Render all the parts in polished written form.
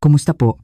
Kumusta po?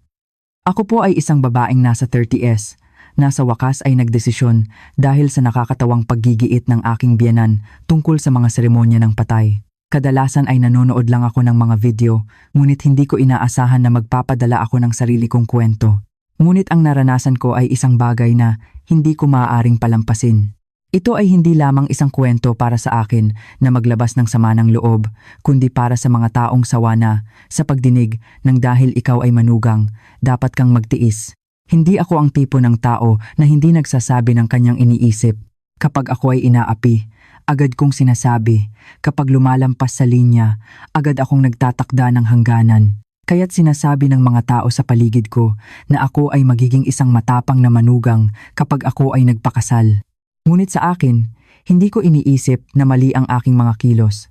Ako po ay isang babaeng nasa 30s. Nasa wakas ay nagdesisyon dahil sa nakakatawang paggigiit ng aking biyenan tungkol sa mga seremonya ng patay. Kadalasan ay nanonood lang ako ng mga video, ngunit hindi ko inaasahan na magpapadala ako ng sarili kong kwento. Ngunit ang naranasan ko ay isang bagay na hindi ko maaaring palampasin. Ito ay hindi lamang isang kwento para sa akin na maglabas ng sama ng loob, kundi para sa mga taong sawa na sa pagdinig ng dahil ikaw ay manugang, dapat kang magtiis. Hindi ako ang tipo ng tao na hindi nagsasabi ng kanyang iniisip. Kapag ako ay inaapi, agad kong sinasabi. Kapag lumalampas sa linya, agad akong nagtatakda ng hangganan. Kaya't sinasabi ng mga tao sa paligid ko na ako ay magiging isang matapang na manugang kapag ako ay nagpakasal. Ngunit sa akin, hindi ko iniisip na mali ang aking mga kilos.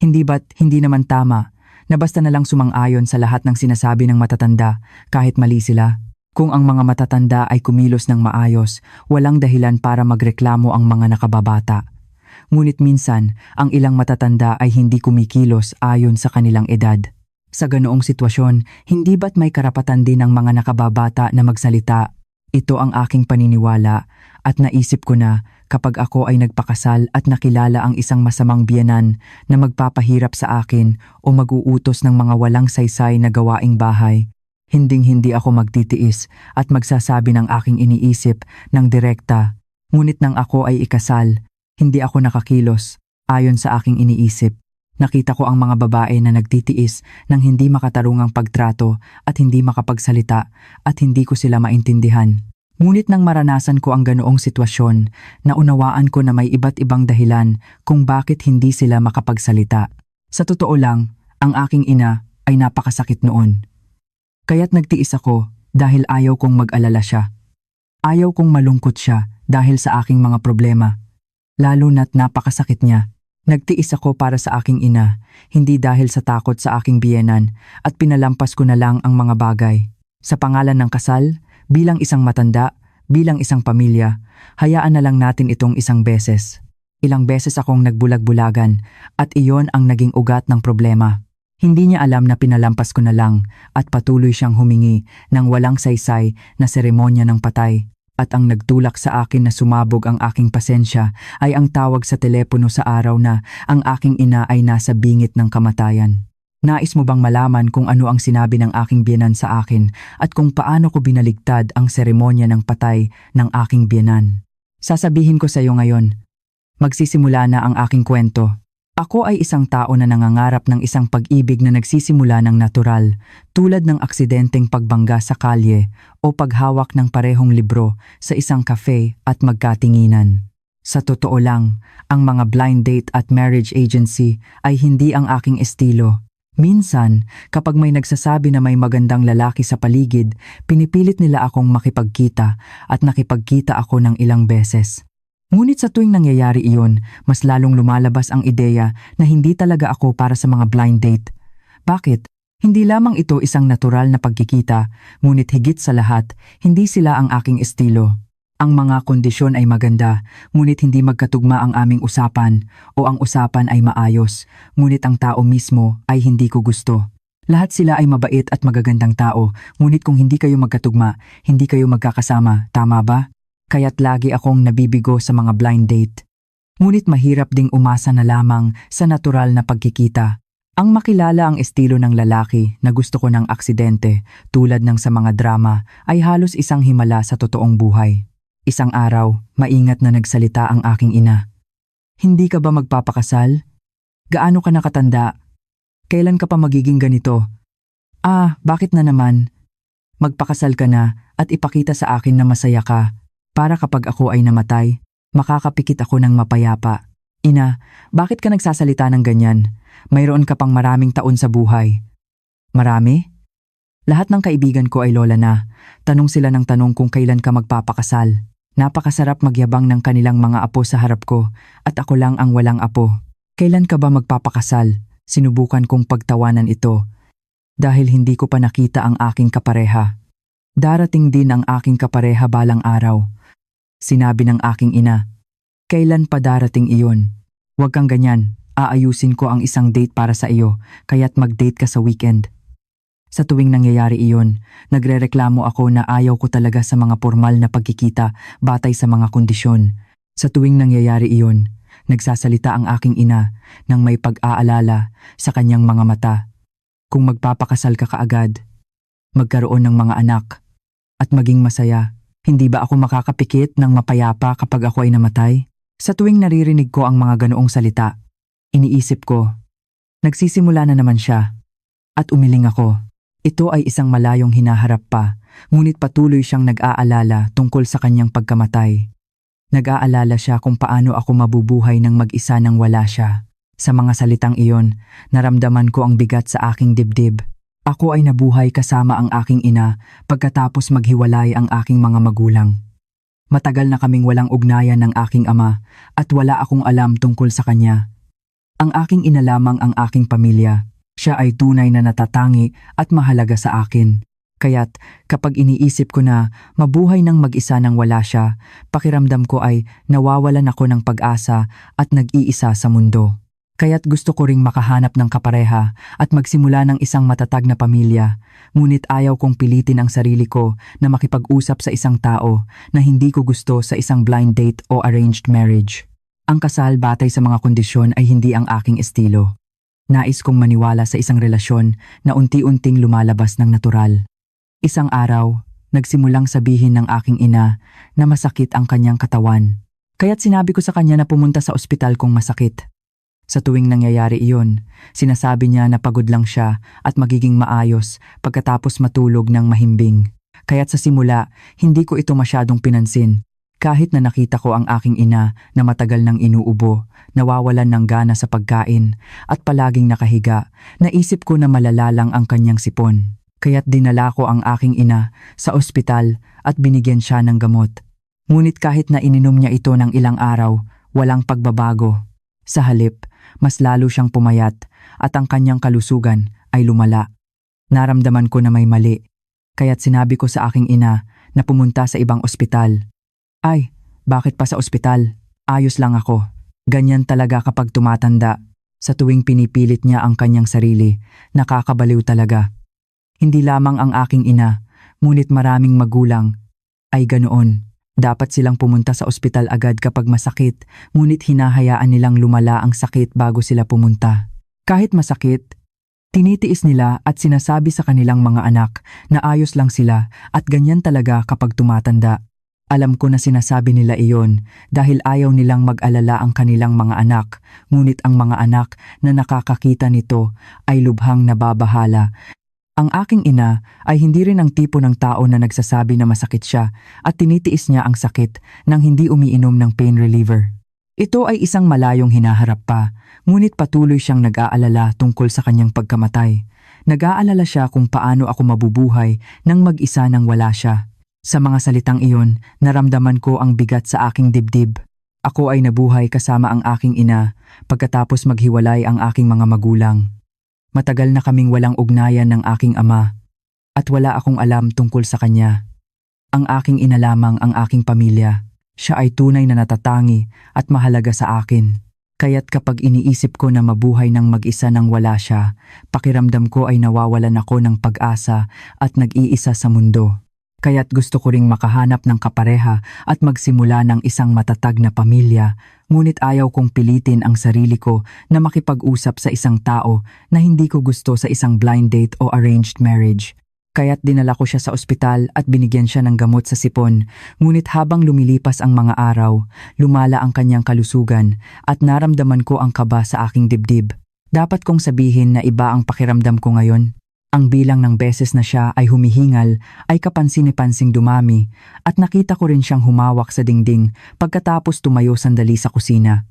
Hindi ba't hindi naman tama na basta na lang sumang-ayon sa lahat ng sinasabi ng matatanda kahit mali sila? Kung ang mga matatanda ay kumilos ng maayos, walang dahilan para magreklamo ang mga nakababata. Ngunit minsan, ang ilang matatanda ay hindi kumikilos ayon sa kanilang edad. Sa ganoong sitwasyon, hindi ba't may karapatan din ang mga nakababata na magsalita? Ito ang aking paniniwala at naisip ko na kapag ako ay nagpakasal at nakilala ang isang masamang biyenan na magpapahirap sa akin o mag-uutos ng mga walang saysay na gawaing bahay, hinding-hindi ako magtitiis at magsasabi ng aking iniisip ng direkta. Ngunit nang ako ay ikasal, hindi ako nakakilos ayon sa aking iniisip. Nakita ko ang mga babae na nagtitiis ng hindi makatarungang pagtrato at hindi makapagsalita at hindi ko sila maintindihan. Ngunit nang maranasan ko ang ganoong sitwasyon, naunawaan ko na may iba't ibang dahilan kung bakit hindi sila makapagsalita. Sa totoo lang, ang aking ina ay napakasakit noon. Kaya't nagtiis ako dahil ayaw kong mag-alala siya. Ayaw kong malungkot siya dahil sa aking mga problema. Lalo na't napakasakit niya. Nagtiis ako para sa aking ina, hindi dahil sa takot sa aking biyenan, at pinalampas ko na lang ang mga bagay. Sa pangalan ng kasal, bilang isang matanda, bilang isang pamilya, hayaan na lang natin itong isang beses. Ilang beses akong nagbulag-bulagan at iyon ang naging ugat ng problema. Hindi niya alam na pinalampas ko na lang at patuloy siyang humingi ng walang saysay na seremonya ng patay. At ang nagtulak sa akin na sumabog ang aking pasensya ay ang tawag sa telepono sa araw na ang aking ina ay nasa bingit ng kamatayan. Nais mo bang malaman kung ano ang sinabi ng aking biyenan sa akin at kung paano ko binaligtad ang seremonya ng patay ng aking biyenan? Sasabihin ko sa iyo ngayon. Magsisimula na ang aking kwento. Ako ay isang tao na nangangarap ng isang pag-ibig na nagsisimula ng natural, tulad ng aksidenteng pagbangga sa kalye o paghawak ng parehong libro sa isang cafe at magkatinginan. Sa totoo lang, ang mga blind date at marriage agency ay hindi ang aking estilo. Minsan, kapag may nagsasabi na may magandang lalaki sa paligid, pinipilit nila akong makipagkita at nakipagkita ako ng ilang beses. Ngunit sa tuwing nangyayari iyon, mas lalong lumalabas ang ideya na hindi talaga ako para sa mga blind date. Bakit? Hindi lamang ito isang natural na pagkikita, ngunit higit sa lahat, hindi sila ang aking estilo. Ang mga kondisyon ay maganda, ngunit hindi magkatugma ang aming usapan, o ang usapan ay maayos, ngunit ang tao mismo ay hindi ko gusto. Lahat sila ay mabait at magagandang tao, ngunit kung hindi kayo magkatugma, hindi kayo magkakasama, tama ba? Kaya't lagi akong nabibigo sa mga blind date. Ngunit mahirap ding umasa na lamang sa natural na pagkikita. Ang makilala ang estilo ng lalaki na gusto ko ng aksidente tulad ng sa mga drama ay halos isang himala sa totoong buhay. Isang araw, maingat na nagsalita ang aking ina. Hindi ka ba magpapakasal? Gaano ka nakatanda? Kailan ka pa magiging ganito? Bakit na naman? Magpakasal ka na at ipakita sa akin na masaya ka. Para kapag ako ay namatay, makakapikit ako ng mapayapa. Ina, bakit ka nagsasalita ng ganyan? Mayroon ka pang maraming taon sa buhay. Marami? Lahat ng kaibigan ko ay lola na. Tanong sila ng tanong kung kailan ka magpapakasal. Napakasarap magyabang ng kanilang mga apo sa harap ko at ako lang ang walang apo. Kailan ka ba magpapakasal? Sinubukan kong pagtawanan ito dahil hindi ko pa nakita ang aking kapareha. Darating din ang aking kapareha balang araw. Sinabi ng aking ina, kailan pa darating iyon? Huwag kang ganyan, aayusin ko ang isang date para sa iyo, kaya't mag-date ka sa weekend. Sa tuwing nangyayari iyon, nagrereklamo ako na ayaw ko talaga sa mga formal na pagkikita batay sa mga kondisyon. Sa tuwing nangyayari iyon, nagsasalita ang aking ina nang may pag-aalala sa kanyang mga mata. Kung magpapakasal ka kaagad, magkaroon ng mga anak, at maging masaya, hindi ba ako makakapikit ng mapayapa kapag ako ay namatay? Sa tuwing naririnig ko ang mga ganoong salita, iniisip ko, nagsisimula na naman siya, at umiling ako. Ito ay isang malayong hinaharap pa, ngunit patuloy siyang nag-aalala tungkol sa kanyang pagkamatay. Nag-aalala siya kung paano ako mabubuhay ng mag-isa nang wala siya. Sa mga salitang iyon, naramdaman ko ang bigat sa aking dibdib. Ako ay nabuhay kasama ang aking ina pagkatapos maghiwalay ang aking mga magulang. Matagal na kaming walang ugnayan ng aking ama at wala akong alam tungkol sa kanya. Ang aking ina lamang ang aking pamilya. Siya ay tunay na natatangi at mahalaga sa akin. Kaya't kapag iniisip ko na mabuhay ng mag-isa nang wala siya, pakiramdam ko ay nawawalan ako ng pag-asa at nag-iisa sa mundo. Kaya't gusto ko ring makahanap ng kapareha at magsimula ng isang matatag na pamilya. Ngunit ayaw kong pilitin ang sarili ko na makipag-usap sa isang tao na hindi ko gusto sa isang blind date o arranged marriage. Ang kasal batay sa mga kondisyon ay hindi ang aking estilo. Nais kong maniwala sa isang relasyon na unti-unting lumalabas ng natural. Isang araw, nagsimulang sabihin ng aking ina na masakit ang kanyang katawan. Kaya't sinabi ko sa kanya na pumunta sa ospital kung masakit. Sa tuwing nangyayari iyon, sinasabi niya na pagod lang siya at magiging maayos pagkatapos matulog ng mahimbing. Kaya't sa simula, hindi ko ito masyadong pinansin. Kahit na nakita ko ang aking ina na matagal nang inuubo, nawawalan ng gana sa pagkain, at palaging nakahiga, naisip ko na malala lang ang kanyang sipon. Kaya't dinala ko ang aking ina sa ospital at binigyan siya ng gamot. Ngunit kahit na ininom niya ito ng ilang araw, walang pagbabago. Sa halip, mas lalo siyang pumayat at ang kanyang kalusugan ay lumala. Naramdaman ko na may mali, kaya't sinabi ko sa aking ina na pumunta sa ibang ospital. Ay, bakit pa sa ospital? Ayos lang ako. Ganyan talaga kapag tumatanda. Sa tuwing pinipilit niya ang kanyang sarili, nakakabaliw talaga. Hindi lamang ang aking ina, ngunit maraming magulang ay ganoon. Dapat silang pumunta sa ospital agad kapag masakit, ngunit hinahayaan nilang lumala ang sakit bago sila pumunta. Kahit masakit, tinitiis nila at sinasabi sa kanilang mga anak na ayos lang sila at ganyan talaga kapag tumatanda. Alam ko na sinasabi nila iyon dahil ayaw nilang mag-alala ang kanilang mga anak, ngunit ang mga anak na nakakakita nito ay lubhang nababahala. Ang aking ina ay hindi rin ang tipo ng tao na nagsasabi na masakit siya at tinitiis niya ang sakit nang hindi umiinom ng pain reliever. Ito ay isang malayong hinaharap pa, ngunit patuloy siyang nag-aalala tungkol sa kanyang pagkamatay. Nag-aalala siya kung paano ako mabubuhay nang mag-isa nang wala siya. Sa mga salitang iyon, naramdaman ko ang bigat sa aking dibdib. Ako ay nabuhay kasama ang aking ina pagkatapos maghiwalay ang aking mga magulang. Matagal na kaming walang ugnayan ng aking ama at wala akong alam tungkol sa kanya. Ang aking ina lamang ang aking pamilya. Siya ay tunay na natatangi at mahalaga sa akin. Kaya't kapag iniisip ko na mabuhay ng mag-isa nang wala siya, pakiramdam ko ay nawawalan ako ng pag-asa at nag-iisa sa mundo. Kaya't gusto ko ring makahanap ng kapareha at magsimula ng isang matatag na pamilya, ngunit ayaw kong pilitin ang sarili ko na makipag-usap sa isang tao na hindi ko gusto sa isang blind date o arranged marriage. Kaya't dinala ko siya sa ospital at binigyan siya ng gamot sa sipon, ngunit habang lumilipas ang mga araw, lumala ang kanyang kalusugan at naramdaman ko ang kaba sa aking dibdib. Dapat kong sabihin na iba ang pakiramdam ko ngayon. Ang bilang ng beses na siya ay humihingal ay kapansin-pansing dumami at nakita ko rin siyang humawak sa dingding pagkatapos tumayo sandali sa kusina.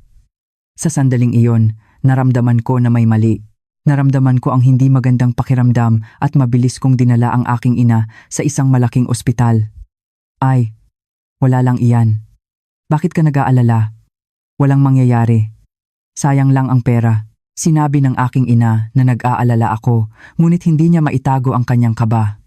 Sa sandaling iyon, naramdaman ko na may mali. Naramdaman ko ang hindi magandang pakiramdam at mabilis kong dinala ang aking ina sa isang malaking ospital. Ay, wala lang iyan. Bakit ka nag-aalala? Walang mangyayari. Sayang lang ang pera. Sinabi ng aking ina na nag-aalala ako, ngunit hindi niya maitago ang kanyang kaba.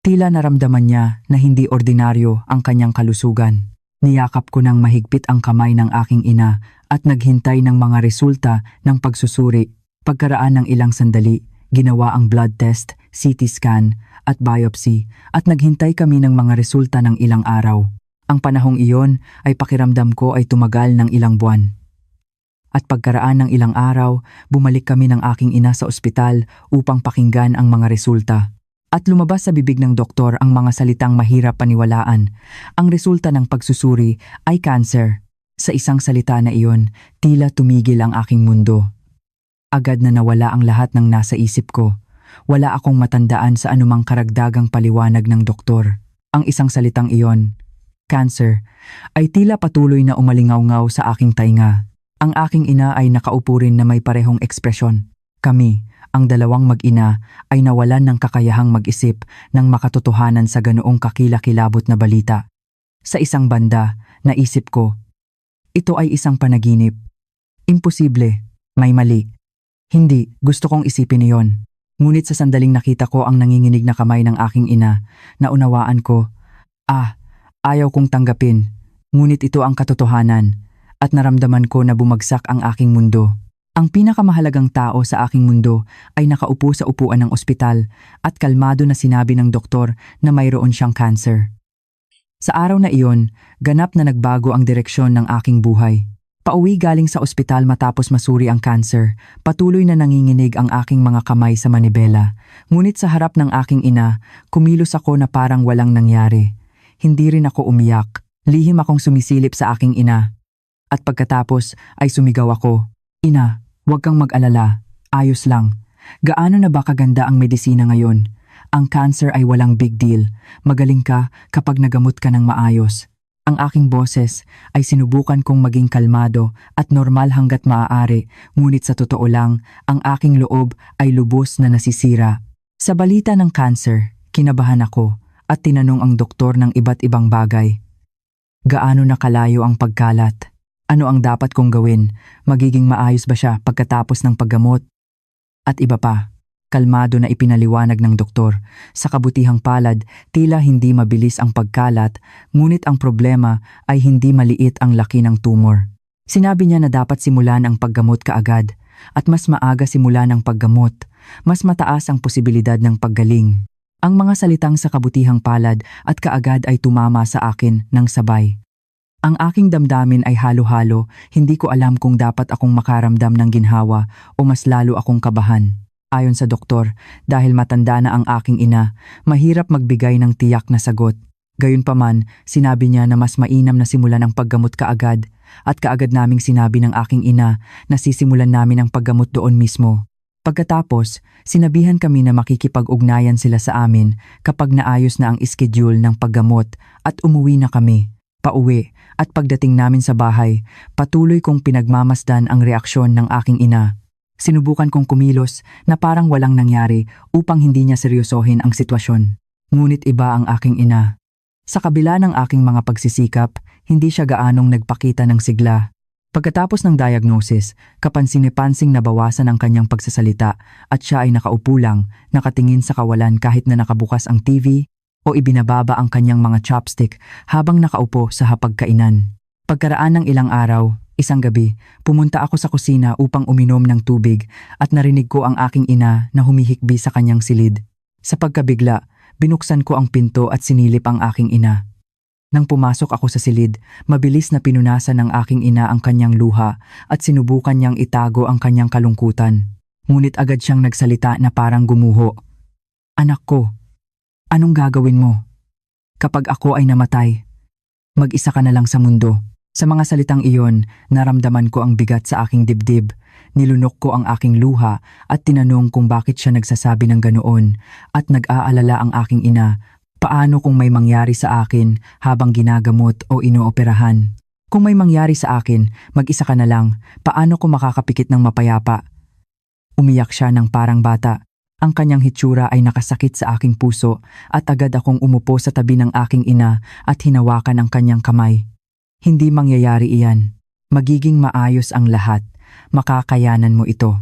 Tila naramdaman niya na hindi ordinaryo ang kanyang kalusugan. Niyakap ko ng mahigpit ang kamay ng aking ina at naghintay ng mga resulta ng pagsusuri. Pagkaraan ng ilang sandali, ginawa ang blood test, CT scan at biopsy at naghintay kami ng mga resulta ng ilang araw. Ang panahong iyon ay pakiramdam ko ay tumagal ng ilang buwan. At pagkaraan ng ilang araw, bumalik kami ng aking ina sa ospital upang pakinggan ang mga resulta. At lumabas sa bibig ng doktor ang mga salitang mahirap paniwalaan. Ang resulta ng pagsusuri ay cancer. Sa isang salita na iyon, tila tumigil ang aking mundo. Agad na nawala ang lahat ng nasa isip ko. Wala akong matandaan sa anumang karagdagang paliwanag ng doktor. Ang isang salitang iyon, cancer, ay tila patuloy na umalingaw-ngaw sa aking tainga. Ang aking ina ay nakaupo rin na may parehong ekspresyon. Kami, ang dalawang mag-ina, ay nawalan ng kakayahang mag-isip ng makatotohanan sa ganoong kakilakilabot na balita. Sa isang banda, naisip ko, ito ay isang panaginip. Imposible, may mali. Hindi, gusto kong isipin iyon. Ngunit sa sandaling nakita ko ang nanginginig na kamay ng aking ina, naunawaan ko, ayaw kong tanggapin. Ngunit ito ang katotohanan. At naramdaman ko na bumagsak ang aking mundo. Ang pinakamahalagang tao sa aking mundo ay nakaupo sa upuan ng ospital at kalmado na sinabi ng doktor na mayroon siyang cancer. Sa araw na iyon, ganap na nagbago ang direksyon ng aking buhay. Pauwi galing sa ospital matapos masuri ang cancer, patuloy na nanginginig ang aking mga kamay sa manibela. Ngunit sa harap ng aking ina, kumilos ako na parang walang nangyari. Hindi rin ako umiyak. Lihim akong sumisilip sa aking ina. At pagkatapos ay sumigaw ako, "Ina, huwag kang mag-alala. Ayos lang. Gaano na ba kaganda ang medisina ngayon? Ang cancer ay walang big deal. Magaling ka kapag nagamot ka ng maayos." Ang aking boses ay sinubukan kong maging kalmado at normal hanggat maaari, ngunit sa totoo lang, ang aking loob ay lubos na nasisira. Sa balita ng cancer, kinabahan ako at tinanong ang doktor ng iba't ibang bagay. Gaano na kalayo ang pagkalat? Ano ang dapat kong gawin? Magiging maayos ba siya pagkatapos ng paggamot? At iba pa, kalmado na ipinaliwanag ng doktor. Sa kabutihang palad, tila hindi mabilis ang pagkalat, ngunit ang problema ay hindi maliit ang laki ng tumor. Sinabi niya na dapat simulan ang paggamot kaagad, at mas maaga simulan ang paggamot, mas mataas ang posibilidad ng paggaling. Ang mga salitang sa kabutihang palad at kaagad ay tumama sa akin ng sabay. Ang aking damdamin ay halo-halo, hindi ko alam kung dapat akong makaramdam ng ginhawa o mas lalo akong kabahan. Ayon sa doktor, dahil matanda na ang aking ina, mahirap magbigay ng tiyak na sagot. Gayunpaman, sinabi niya na mas mainam na simulan ang paggamot kaagad at kaagad naming sinabi ng aking ina na sisimulan namin ang paggamot doon mismo. Pagkatapos, sinabihan kami na makikipag-ugnayan sila sa amin kapag naayos na ang schedule ng paggamot at umuwi na kami. Pauwi at pagdating namin sa bahay, patuloy kong pinagmamasdan ang reaksyon ng aking ina. Sinubukan kong kumilos na parang walang nangyari upang hindi niya seryosohin ang sitwasyon. Ngunit iba ang aking ina. Sa kabila ng aking mga pagsisikap, hindi siya gaanong nagpakita ng sigla. Pagkatapos ng diagnosis, kapansin-pansing nabawasan ang kanyang pagsasalita at siya ay nakaupo lang, nakatingin sa kawalan kahit na nakabukas ang TV o ibinababa ang kanyang mga chopstick habang nakaupo sa hapagkainan. Pagkaraan ng ilang araw, isang gabi, pumunta ako sa kusina upang uminom ng tubig at narinig ko ang aking ina na humihikbi sa kanyang silid. Sa pagkabigla, binuksan ko ang pinto at sinilip ang aking ina. Nang pumasok ako sa silid, mabilis na pinunasan ng aking ina ang kanyang luha at sinubukan niyang itago ang kanyang kalungkutan. Ngunit agad siyang nagsalita na parang gumuho. "Anak ko, anong gagawin mo? Kapag ako ay namatay, mag-isa ka na lang sa mundo." Sa mga salitang iyon, naramdaman ko ang bigat sa aking dibdib. Nilunok ko ang aking luha at tinanong kung bakit siya nagsasabi ng ganoon at nag-aalala ang aking ina. Paano kung may mangyari sa akin habang ginagamot o inooperahan? Kung may mangyari sa akin, mag-isa ka na lang, paano ko makakapikit ng mapayapa? Umiyak siya ng parang bata. Ang kanyang hitsura ay nakasakit sa aking puso at agad akong umupo sa tabi ng aking ina at hinawakan ang kanyang kamay. Hindi mangyayari iyan. Magiging maayos ang lahat. Makakayanan mo ito.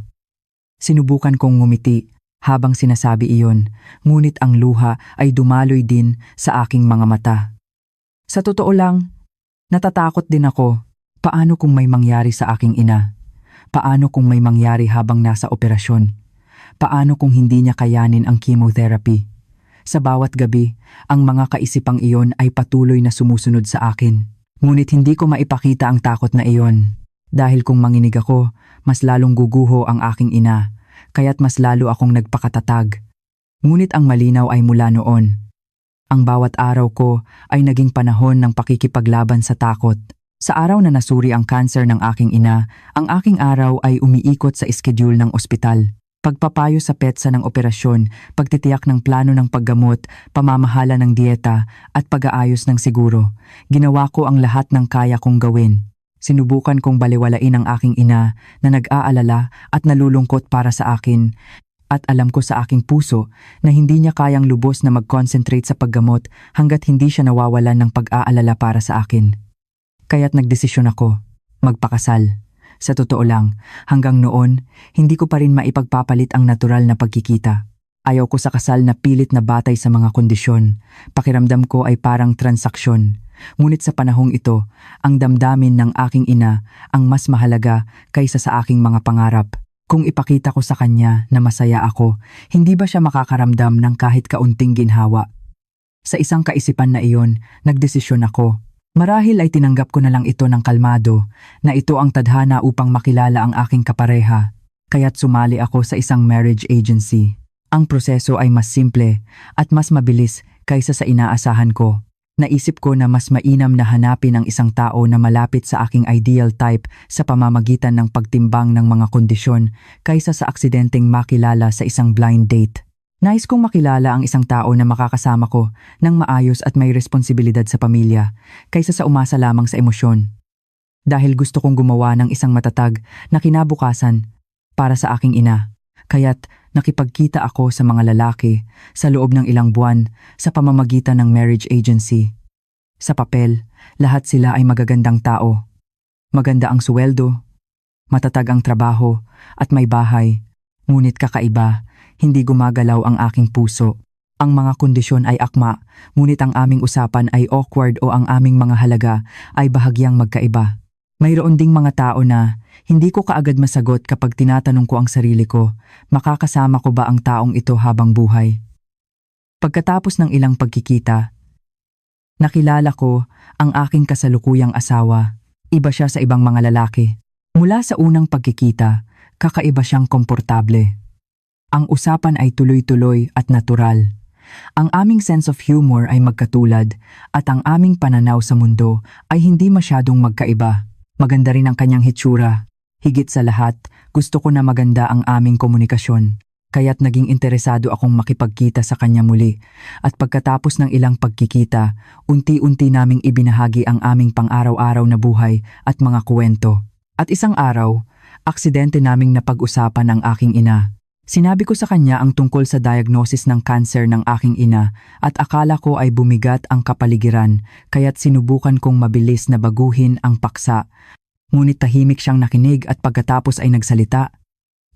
Sinubukan kong ngumiti habang sinasabi iyon, ngunit ang luha ay dumaloy din sa aking mga mata. Sa totoo lang, natatakot din ako. Paano kung may mangyari sa aking ina? Paano kung may mangyari habang nasa operasyon? Paano kung hindi niya kayanin ang chemotherapy? Sa bawat gabi, ang mga kaisipang iyon ay patuloy na sumusunod sa akin. Ngunit hindi ko maipakita ang takot na iyon. Dahil kung manginig ako, mas lalong guguho ang aking ina, kaya't mas lalo akong nagpakatatag. Ngunit ang malinaw ay mula noon. Ang bawat araw ko ay naging panahon ng pakikipaglaban sa takot. Sa araw na nasuri ang kanser ng aking ina, ang aking araw ay umiikot sa schedule ng ospital. Pagpapayo sa petsa ng operasyon, pagtitiyak ng plano ng paggamot, pamamahala ng dieta, at pag-aayos ng siguro. Ginawa ko ang lahat ng kaya kong gawin. Sinubukan kong baliwalain ang aking ina na nag-aalala at nalulungkot para sa akin. At alam ko sa aking puso na hindi niya kayang lubos na mag-concentrate sa paggamot hanggat hindi siya nawawalan ng pag-aalala para sa akin. Kaya't nagdesisyon ako, magpakasal. Sa totoo lang, hanggang noon, hindi ko pa rin maipagpapalit ang natural na pagkikita. Ayaw ko sa kasal na pilit na batay sa mga kondisyon. Pakiramdam ko ay parang transaksyon. Ngunit sa panahong ito, ang damdamin ng aking ina ang mas mahalaga kaysa sa aking mga pangarap. Kung ipakita ko sa kanya na masaya ako, hindi ba siya makakaramdam ng kahit kaunting ginhawa? Sa isang kaisipan na iyon, nagdesisyon ako. Marahil ay tinanggap ko na lang ito ng kalmado, na ito ang tadhana upang makilala ang aking kapareha. Kaya't sumali ako sa isang marriage agency. Ang proseso ay mas simple at mas mabilis kaysa sa inaasahan ko. Naisip ko na mas mainam na hanapin ang isang tao na malapit sa aking ideal type sa pamamagitan ng pagtimbang ng mga kondisyon kaysa sa aksidenteng makilala sa isang blind date. Nais kong makilala ang isang tao na makakasama ko ng maayos at may responsibilidad sa pamilya kaysa sa umasa lamang sa emosyon. Dahil gusto kong gumawa ng isang matatag na kinabukasan para sa aking ina. Kaya't nakipagkita ako sa mga lalaki sa loob ng ilang buwan sa pamamagitan ng marriage agency. Sa papel, lahat sila ay magagandang tao. Maganda ang suweldo, matatag ang trabaho at may bahay. Ngunit kakaiba, hindi gumagalaw ang aking puso. Ang mga kondisyon ay akma, ngunit ang aming usapan ay awkward o ang aming mga halaga ay bahagyang magkaiba. Mayroon ding mga tao na hindi ko kaagad masagot kapag tinatanong ko ang sarili ko, makakasama ko ba ang taong ito habang buhay? Pagkatapos ng ilang pagkikita, nakilala ko ang aking kasalukuyang asawa. Iba siya sa ibang mga lalaki. Mula sa unang pagkikita, kakaiba siyang komportable. Ang usapan ay tuloy-tuloy at natural. Ang aming sense of humor ay magkatulad at ang aming pananaw sa mundo ay hindi masyadong magkaiba. Maganda rin ang kanyang hitsura. Higit sa lahat, gusto ko na maganda ang aming komunikasyon. Kaya't naging interesado akong makipagkita sa kanya muli. At pagkatapos ng ilang pagkikita, unti-unti naming ibinahagi ang aming pang-araw-araw na buhay at mga kwento. At isang araw, aksidente naming napag-usapan ang aking ina. Sinabi ko sa kanya ang tungkol sa diagnosis ng cancer ng aking ina at akala ko ay bumigat ang kapaligiran kaya't sinubukan kong mabilis na baguhin ang paksa. Ngunit tahimik siyang nakinig at pagkatapos ay nagsalita.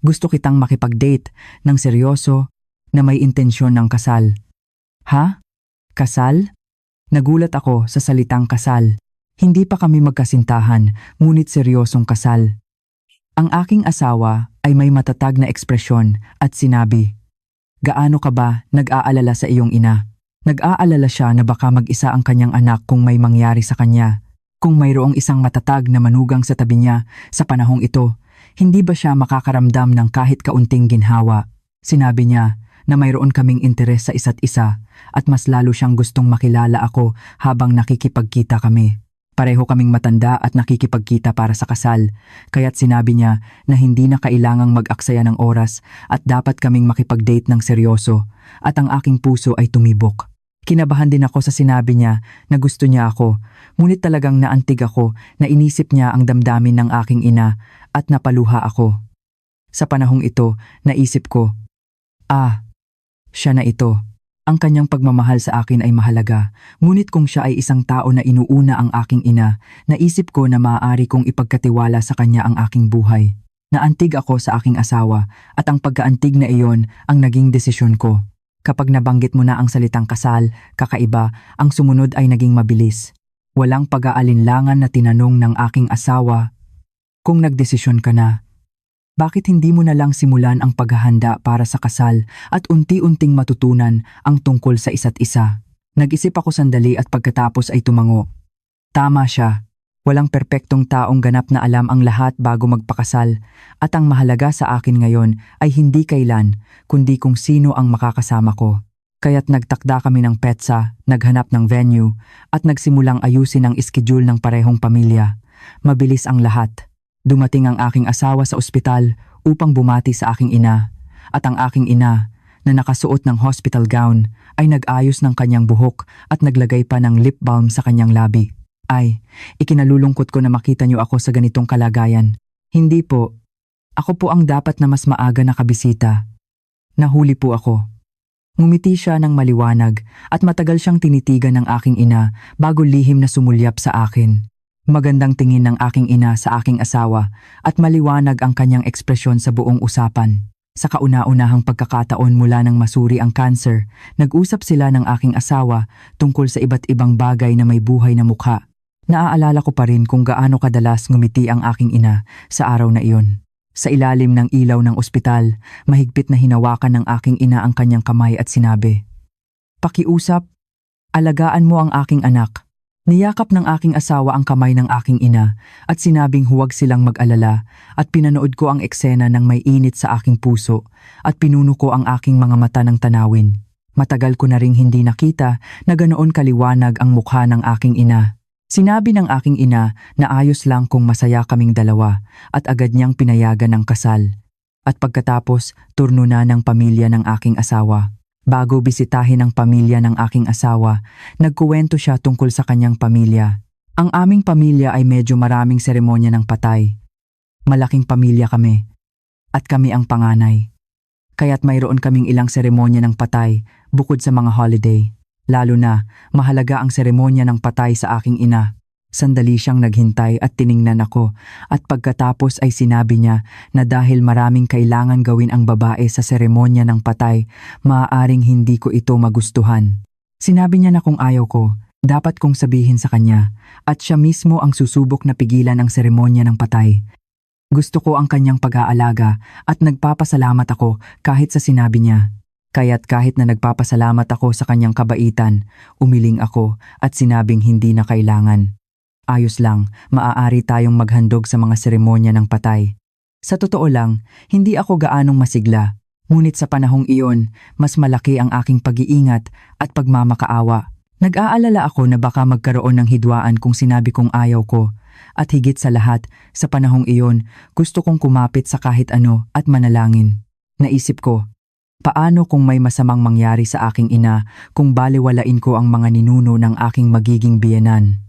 Gusto kitang makipag-date ng seryoso na may intensyon ng kasal. Ha? Kasal? Nagulat ako sa salitang kasal. Hindi pa kami magkasintahan, ngunit seryosong kasal. Ang aking asawa ay may matatag na ekspresyon at sinabi, "Gaano ka ba nag-aalala sa iyong ina?" Nag-aalala siya na baka mag-isa ang kanyang anak kung may mangyari sa kanya. Kung mayroong isang matatag na manugang sa tabi niya sa panahong ito, hindi ba siya makakaramdam ng kahit kaunting ginhawa? Sinabi niya na mayroon kaming interes sa isa't isa at mas lalo siyang gustong makilala ako habang nakikipagkita kami. Pareho kaming matanda at nakikipagkita para sa kasal, kaya't sinabi niya na hindi na kailangang mag-aksaya ng oras at dapat kaming makipag-date ng seryoso at ang aking puso ay tumibok. Kinabahan din ako sa sinabi niya na gusto niya ako, ngunit talagang naantig ako na inisip niya ang damdamin ng aking ina at napaluha ako. Sa panahong ito, naisip ko, siya na ito. Ang kanyang pagmamahal sa akin ay mahalaga, ngunit kung siya ay isang tao na inuuna ang aking ina, naisip ko na maaari kong ipagkatiwala sa kanya ang aking buhay. Naantig ako sa aking asawa at ang pagkaantig na iyon ang naging desisyon ko. Kapag nabanggit mo na ang salitang kasal, kakaiba, ang sumunod ay naging mabilis. Walang pag-aalinlangan na tinanong ng aking asawa, "Kung nagdesisyon ka na, Bakit hindi mo na lang simulan ang paghahanda para sa kasal at unti-unting matutunan ang tungkol sa isa't isa? Nag-isip ako sandali at pagkatapos ay tumango. Tama siya. Walang perpektong taong ganap na alam ang lahat bago magpakasal at ang mahalaga sa akin ngayon ay hindi kailan kundi kung sino ang makakasama ko. Kaya't nagtakda kami ng petsa, naghanap ng venue at nagsimulang ayusin ang schedule ng parehong pamilya. Mabilis ang lahat. Dumating ang aking asawa sa ospital upang bumati sa aking ina at ang aking ina na nakasuot ng hospital gown ay nag-ayos ng kanyang buhok at naglagay pa ng lip balm sa kanyang labi. Ay, ikinalulungkot ko na makita niyo ako sa ganitong kalagayan. Hindi po. Ako po ang dapat na mas maaga nakabisita. Nahuli po ako. Ngumiti siya ng maliwanag at matagal siyang tinitigan ng aking ina bago lihim na sumulyap sa akin. Magandang tingin ng aking ina sa aking asawa at maliwanag ang kanyang ekspresyon sa buong usapan. Sa kauna-unahang pagkakataon mula nang masuri ang cancer, nag-usap sila ng aking asawa tungkol sa iba't ibang bagay na may buhay na mukha. Naaalala ko pa rin kung gaano kadalas ngumiti ang aking ina sa araw na iyon. Sa ilalim ng ilaw ng ospital, mahigpit na hinawakan ng aking ina ang kanyang kamay at sinabi, "Pakiusap, alagaan mo ang aking anak." Niyakap ng aking asawa ang kamay ng aking ina at sinabing huwag silang mag-alala at pinanood ko ang eksena ng may init sa aking puso at pinuno ko ang aking mga mata ng tanawin. Matagal ko na ring hindi nakita na ganoon kaliwanag ang mukha ng aking ina. Sinabi ng aking ina na ayos lang kung masaya kaming dalawa at agad niyang pinayagan ng kasal. At pagkatapos, turno na ng pamilya ng aking asawa. Bago bisitahin ang pamilya ng aking asawa, nagkuwento siya tungkol sa kanyang pamilya. Ang aming pamilya ay medyo maraming seremonya ng patay. Malaking pamilya kami. At kami ang panganay. Kaya't mayroon kaming ilang seremonya ng patay bukod sa mga holiday. Lalo na, mahalaga ang seremonya ng patay sa aking ina. Sandali siyang naghintay at tiningnan ako at pagkatapos ay sinabi niya na dahil maraming kailangan gawin ang babae sa seremonya ng patay, maaaring hindi ko ito magustuhan. Sinabi niya na kung ayaw ko, dapat kong sabihin sa kanya at siya mismo ang susubok na pigilan ang seremonya ng patay. Gusto ko ang kanyang pag-aalaga at nagpapasalamat ako kahit sa sinabi niya. Kaya't kahit na nagpapasalamat ako sa kanyang kabaitan, umiling ako at sinabing hindi na kailangan. Ayos lang, maaari tayong maghandog sa mga seremonya ng patay. Sa totoo lang, hindi ako gaanong masigla. Ngunit sa panahong iyon, mas malaki ang aking pag-iingat at pagmamakaawa. Nag-aalala ako na baka magkaroon ng hidwaan kung sinabi kong ayaw ko. At higit sa lahat, sa panahong iyon, gusto kong kumapit sa kahit ano at manalangin. Naisip ko, paano kung may masamang mangyari sa aking ina kung balewalain ko ang mga ninuno ng aking magiging biyenan?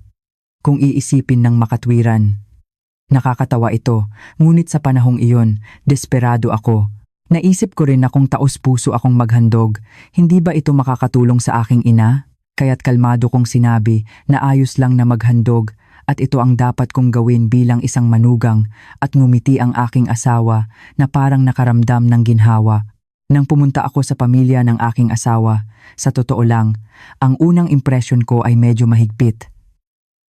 Kung iisipin ng makatwiran. Nakakatawa ito, ngunit sa panahong iyon, desperado ako. Naisip ko rin na kung taos-puso akong maghandog, hindi ba ito makakatulong sa aking ina? Kaya't kalmado kong sinabi na ayos lang na maghandog at ito ang dapat kong gawin bilang isang manugang at ngumiti ang aking asawa na parang nakaramdam ng ginhawa. Nang pumunta ako sa pamilya ng aking asawa, sa totoo lang, ang unang impresyon ko ay medyo mahigpit.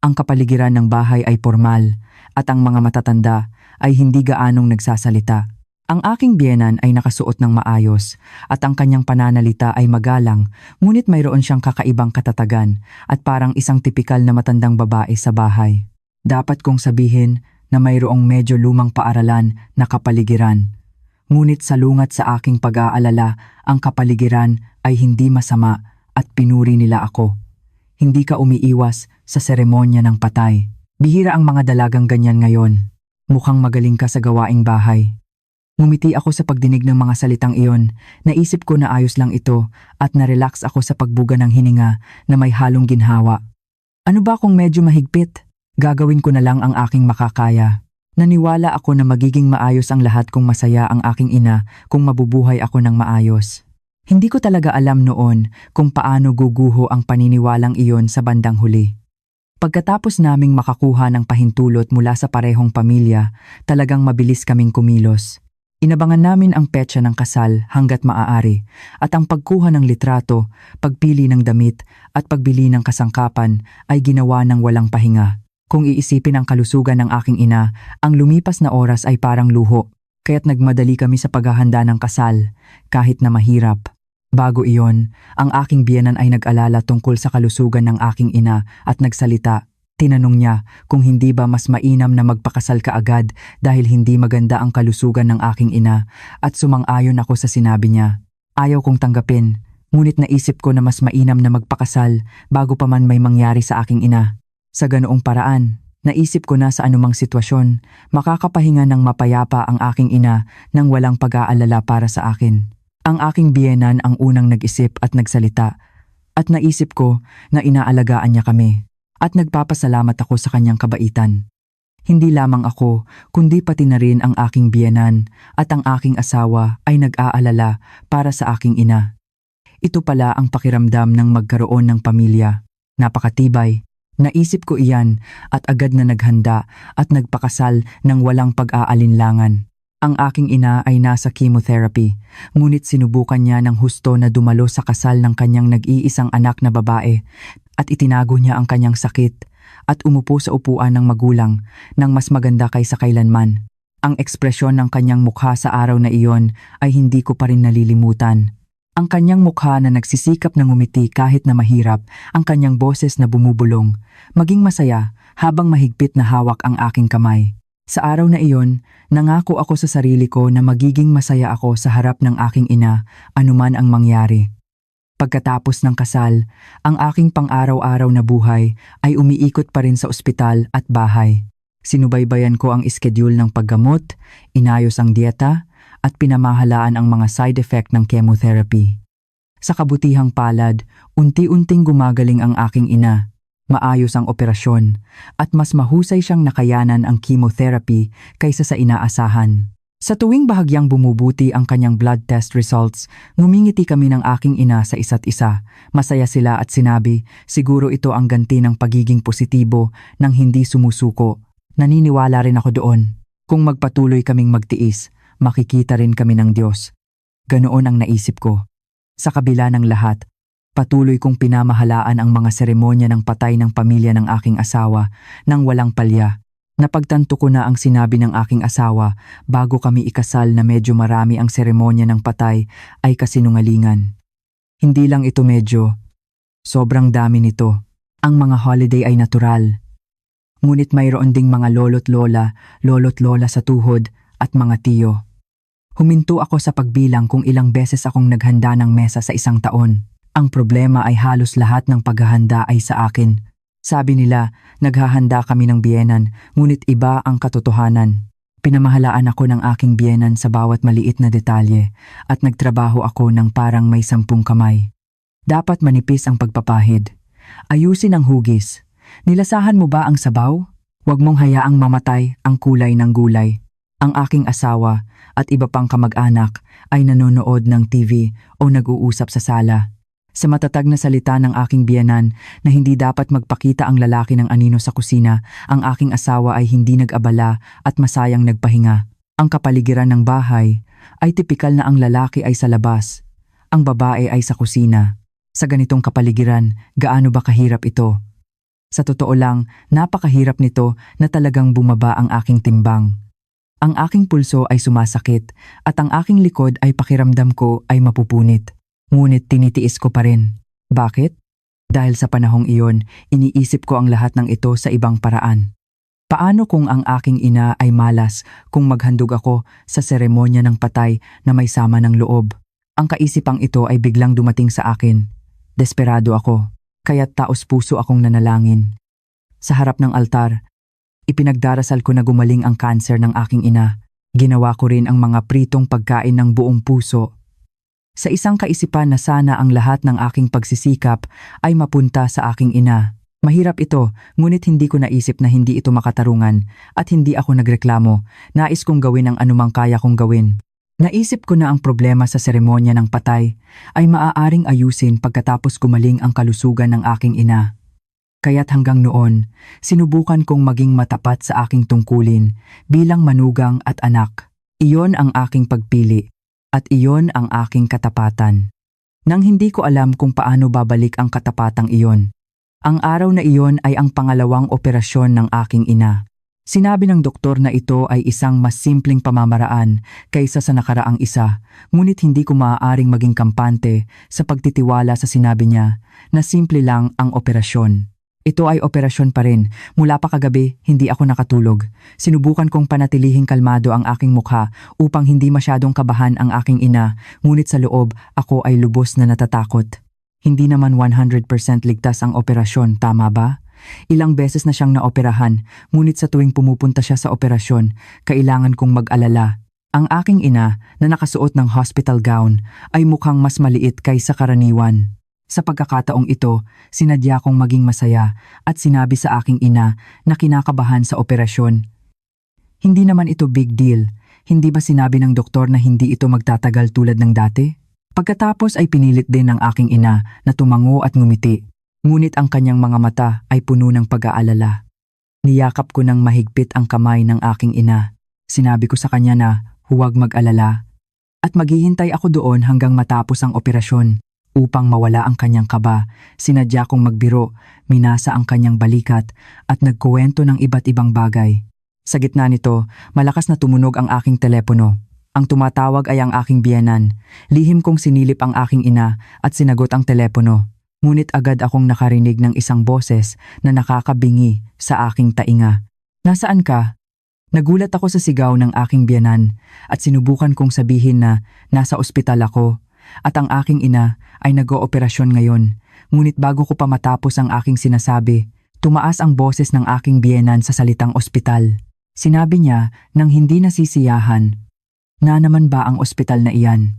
Ang kapaligiran ng bahay ay formal at ang mga matatanda ay hindi gaanong nagsasalita. Ang aking biyenan ay nakasuot ng maayos at ang kanyang pananalita ay magalang, ngunit mayroon siyang kakaibang katatagan at parang isang tipikal na matandang babae sa bahay. Dapat kong sabihin na mayroong medyo lumang paaralan na kapaligiran. Ngunit salungat sa aking pag-aalala, ang kapaligiran ay hindi masama at pinuri nila ako. Hindi ka umiiwas sa seremonya ng patay. Bihira ang mga dalagang ganyan ngayon. Mukhang magaling ka sa gawaing bahay. Ngumiti ako sa pagdinig ng mga salitang iyon. Naisip ko na ayos lang ito at na-relax ako sa pagbuga ng hininga na may halong ginhawa. Ano ba kung medyo mahigpit? Gagawin ko na lang ang aking makakaya. Naniwala ako na magiging maayos ang lahat kung masaya ang aking ina kung mabubuhay ako ng maayos. Hindi ko talaga alam noon kung paano guguho ang paniniwalang iyon sa bandang huli. Pagkatapos naming makakuha ng pahintulot mula sa parehong pamilya, talagang mabilis kaming kumilos. Inabangan namin ang petsa ng kasal hanggat maaari at ang pagkuha ng litrato, pagpili ng damit at pagbili ng kasangkapan ay ginawa ng walang pahinga. Kung iisipin ang kalusugan ng aking ina, ang lumipas na oras ay parang luho. kaya't nagmadali kami sa paghahanda ng kasal, kahit na mahirap. Bago iyon, ang aking biyenan ay nag-alala tungkol sa kalusugan ng aking ina at nagsalita. Tinanong niya kung hindi ba mas mainam na magpakasal kaagad dahil hindi maganda ang kalusugan ng aking ina, at sumang-ayon ako sa sinabi niya. Ayaw kong tanggapin, ngunit naisip ko na mas mainam na magpakasal bago pa man may mangyari sa aking ina. Sa ganoong paraan, naisip ko na sa anumang sitwasyon, makakapahinga ng mapayapa ang aking ina nang walang pag-aalala para sa akin. Ang aking biyenan ang unang nag-isip at nagsalita, at naisip ko na inaalagaan niya kami. At nagpapasalamat ako sa kanyang kabaitan. Hindi lamang ako, kundi pati na rin ang aking biyenan at ang aking asawa ay nag-aalala para sa aking ina. Ito pala ang pakiramdam ng magkaroon ng pamilya. Napakatibay. Naisip ko iyan at agad na naghanda at nagpakasal ng walang pag-aalinlangan. Ang aking ina ay nasa chemotherapy, ngunit sinubukan niya ng husto na dumalo sa kasal ng kanyang nag-iisang anak na babae at itinago niya ang kanyang sakit at umupo sa upuan ng magulang nang mas maganda kaysa kailanman. Ang ekspresyon ng kanyang mukha sa araw na iyon ay hindi ko pa rin nalilimutan. Ang kanyang mukha na nagsisikap ng ngumiti kahit na mahirap, ang kanyang boses na bumubulong, maging masaya habang mahigpit na hawak ang aking kamay. Sa araw na iyon, nangako ako sa sarili ko na magiging masaya ako sa harap ng aking ina, anuman ang mangyari. Pagkatapos ng kasal, ang aking pang-araw-araw na buhay ay umiikot pa rin sa ospital at bahay. Sinubaybayan ko ang iskedyul ng paggamot, inayos ang dieta, at pinamahalaan ang mga side effect ng chemotherapy. Sa kabutihang palad, unti-unting gumagaling ang aking ina. Maayos ang operasyon, at mas mahusay siyang nakayanan ang chemotherapy kaysa sa inaasahan. Sa tuwing bahagyang bumubuti ang kanyang blood test results, ngumingiti kami ng aking ina sa isa't isa. Masaya sila at sinabi, siguro ito ang ganti ng pagiging positibo nang hindi sumusuko. Naniniwala rin ako doon. Kung magpatuloy kaming magtiis, makikita rin kami ng Diyos. Ganoon ang naisip ko. Sa kabila ng lahat, patuloy kong pinamahalaan ang mga seremonya ng patay ng pamilya ng aking asawa nang walang palya. Napagtanto ko na ang sinabi ng aking asawa bago kami ikasal na medyo marami ang seremonya ng patay ay kasinungalingan. Hindi lang ito medyo, sobrang dami nito. Ang mga holiday ay natural. Ngunit mayroon ding mga lolo't lola sa tuhod at mga tiyo. Huminto ako sa pagbilang kung ilang beses akong naghanda ng mesa sa isang taon. Ang problema ay halos lahat ng paghahanda ay sa akin. Sabi nila, naghahanda kami ng biyenan, ngunit iba ang katotohanan. Pinamahalaan ako ng aking biyenan sa bawat maliit na detalye at nagtrabaho ako ng parang may 10 kamay. Dapat manipis ang pagpapahid. Ayusin ang hugis. Nilasahan mo ba ang sabaw? Huwag mong hayaang mamatay ang kulay ng gulay. Ang aking asawa at iba pang kamag-anak ay nanonood ng TV o nag-uusap sa sala. Sa matatag na salita ng aking biyenan na hindi dapat magpakita ang lalaki ng anino sa kusina, ang aking asawa ay hindi nag-abala at masayang nagpahinga. Ang kapaligiran ng bahay ay tipikal na ang lalaki ay sa labas, ang babae ay sa kusina. Sa ganitong kapaligiran, gaano ba kahirap ito? Sa totoo lang, napakahirap nito na talagang bumaba ang aking timbang. Ang aking pulso ay sumasakit at ang aking likod ay pakiramdam ko ay mapupunit. Ngunit tinitiis ko pa rin. Bakit? Dahil sa panahong iyon, iniisip ko ang lahat ng ito sa ibang paraan. Paano kung ang aking ina ay malas kung maghandog ako sa seremonya ng patay na may sama ng loob? Ang kaisipang ito ay biglang dumating sa akin. Desperado ako, kaya't taos-puso akong nanalangin. Sa harap ng altar, ipinagdarasal ko na gumaling ang kanser ng aking ina. Ginawa ko rin ang mga pritong pagkain ng buong puso. Sa isang kaisipan na sana ang lahat ng aking pagsisikap ay mapunta sa aking ina. Mahirap ito, ngunit hindi ko naisip na hindi ito makatarungan at hindi ako nagreklamo. Nais kong gawin ang anumang kaya kong gawin. Naisip ko na ang problema sa seremonya ng patay ay maaaring ayusin pagkatapos gumaling ang kalusugan ng aking ina. Kaya't hanggang noon, sinubukan kong maging matapat sa aking tungkulin bilang manugang at anak. Iyon ang aking pagpili. At iyon ang aking katapatan. Nang hindi ko alam kung paano babalik ang katapatang iyon. Ang araw na iyon ay ang pangalawang operasyon ng aking ina. Sinabi ng doktor na ito ay isang mas simpleng pamamaraan kaysa sa nakaraang isa, ngunit hindi ko maaaring maging kampante sa pagtitiwala sa sinabi niya na simple lang ang operasyon. Ito ay operasyon pa rin. Mula pa kagabi, hindi ako nakatulog. Sinubukan kong panatilihing kalmado ang aking mukha upang hindi masyadong kabahan ang aking ina, ngunit sa loob ako ay lubos na natatakot. Hindi naman 100% ligtas ang operasyon, tama ba? Ilang beses na siyang naoperahan, ngunit sa tuwing pumupunta siya sa operasyon, kailangan kong mag-alala. Ang aking ina na nakasuot ng hospital gown ay mukhang mas maliit kaysa karaniwan. Sa pagkakataong ito, sinadya kong maging masaya at sinabi sa aking ina na kinakabahan sa operasyon. Hindi naman ito big deal. Hindi ba sinabi ng doktor na hindi ito magtatagal tulad ng dati? Pagkatapos ay pinilit din ng aking ina na tumango at ngumiti. Ngunit ang kanyang mga mata ay puno ng pag-aalala. Niyakap ko ng mahigpit ang kamay ng aking ina. Sinabi ko sa kanya na huwag mag-alala. At maghihintay ako doon hanggang matapos ang operasyon. Upang mawala ang kanyang kaba, sinadya kong magbiro, minasa ang kanyang balikat at nagkuwento ng iba't ibang bagay. Sa gitna nito, malakas na tumunog ang aking telepono. Ang tumatawag ay ang aking biyenan. Lihim kong sinilip ang aking ina at sinagot ang telepono. Ngunit agad akong nakarinig ng isang boses na nakakabingi sa aking tainga. Nasaan ka? Nagulat ako sa sigaw ng aking biyenan at sinubukan kong sabihin na nasa ospital ako at ang aking ina ay nag-ooperasyon ngayon. Ngunit bago ko pa matapos ang aking sinasabi, tumaas ang boses ng aking biyenan sa salitang ospital. Sinabi niya nang hindi nasisiyahan, "Na naman ba ang ospital na iyan?"